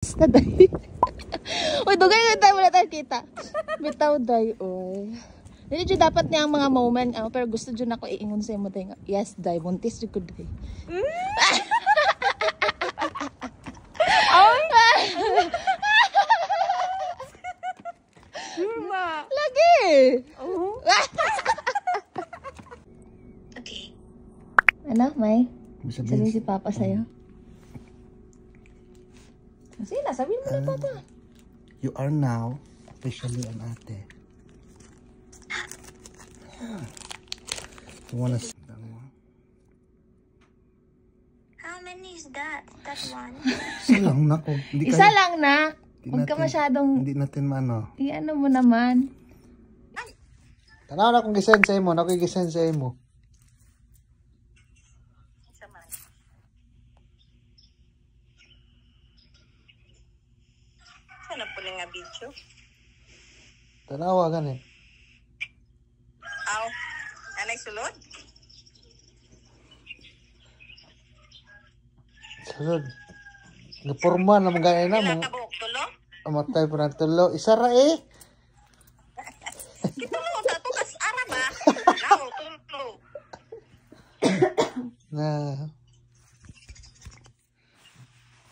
Day. Uy, dugay na tayo wala tayo kita. Bitaw day, oy. Hindi dyan dapat niya ang mga moment, pero gusto dyan ako iingon sa imo tayo. Yes, day, buntis dyan ko day. Lagi! Okay. Ano, May? Sabihin si Papa sa'yo. Sige na, sabihin mo na Papa. You are now officially an ate. You wanna sit down? How many is that? That one? Isa lang na ko. Isa lang na. Huwag ka masyadong... Hindi natin maano. I-ano mo naman. Tanaw na kung gisend sa imo. Nakigisend sa imo. Isa man. Sana po nga video. Tanawa gani. Aw. Anay sulod? Sulod. Naporma na mga ganyan na. Ilang kabuok tulo? Amatay po ng tulo. Isa ra eh. Kitulo sa ito kas ara ba? Now, tulo. Na.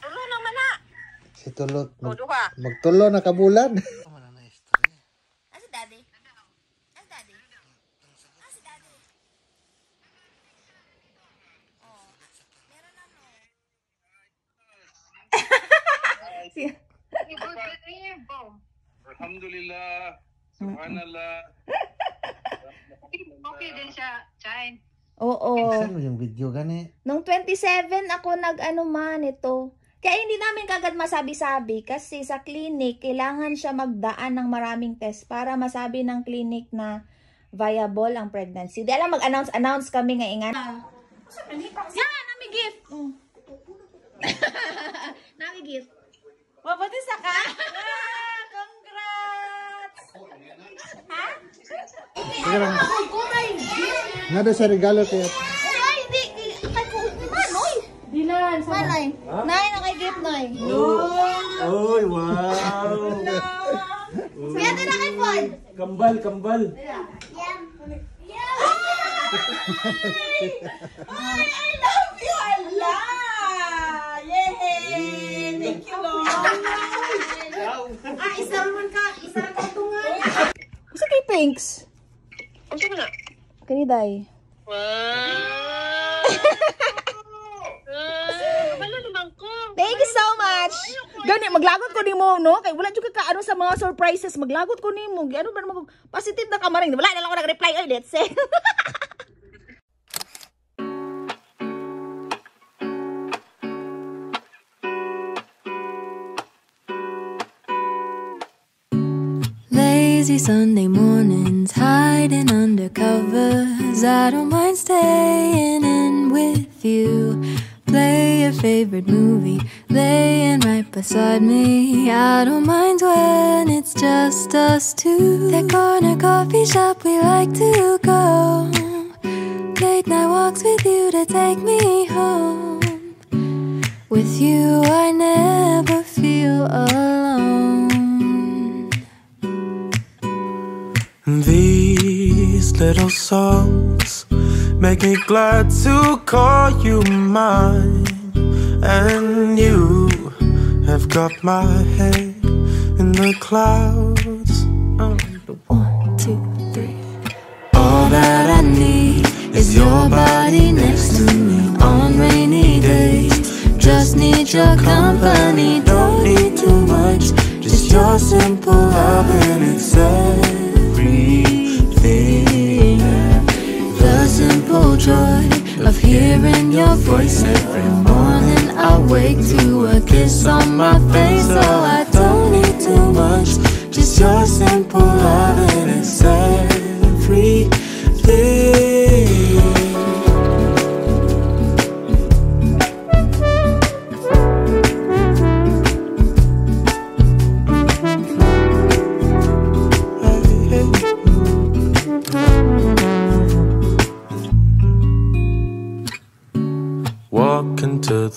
Tulo naman na. Si tulot. Duha. Magtulo na kabulan. Asa daddy? Asa daddy? Asa daddy? Oh. Meron na no. Alhamdulillah. Subhanallah. Okay din siya, Chain. Oo. Saan mo yung video gani? Nung 27 ako nag-ano man ito. Kaya hindi namin kagad masabi-sabi kasi sa clinic, kailangan siya magdaan ng maraming test para masabi ng clinic na viable ang pregnancy. Di alam, mag-announce kami nga ingan. Yan, nami gift. Nami gift. Mabuti sa ka? Congrats! Ha? Sige lang. Nada sa regalo kaya. Ay, hindi. Kay ko, Manoy. Dilan, Manoy. Nay, na kay gift, Noy. Oy, wow. Kaya din na kay Paul. Kambal, kambal. I love you, Allah! Yay! Thank you, Lord! Isa naman ka tungan. Gusto kay Pinks? Ano ba na? Kaniday. Wow! Wala naman ko. Thank you so much! Gani, maglagot ko ni mo, no? Kay wala juga ka ano sa mga surprises, maglagot ko ni mo. Ano ba naman positive na ka maring. Wala na lang ako nag-reply. Oy, let's say. Lazy Sunday mornings, hiding under covers. I don't mind staying in with you. Play your favorite movie, laying right beside me. I don't mind when it's just us two. That corner coffee shop we like to go. Late night walks with you to take me home. With you I never feel alone. These little songs make me glad to call you mine. And you have got my head in the clouds. 1, 2, 3. All that I need is your body next to me on rainy days. Just need your company, don't need too much. Just your simple love and it's everything. The simple joy of hearing your voice every morning. I wake to a kiss on my face, so I don't need too much. Just your simple love and it's everything.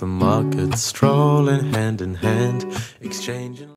the market, strolling hand in hand, exchanging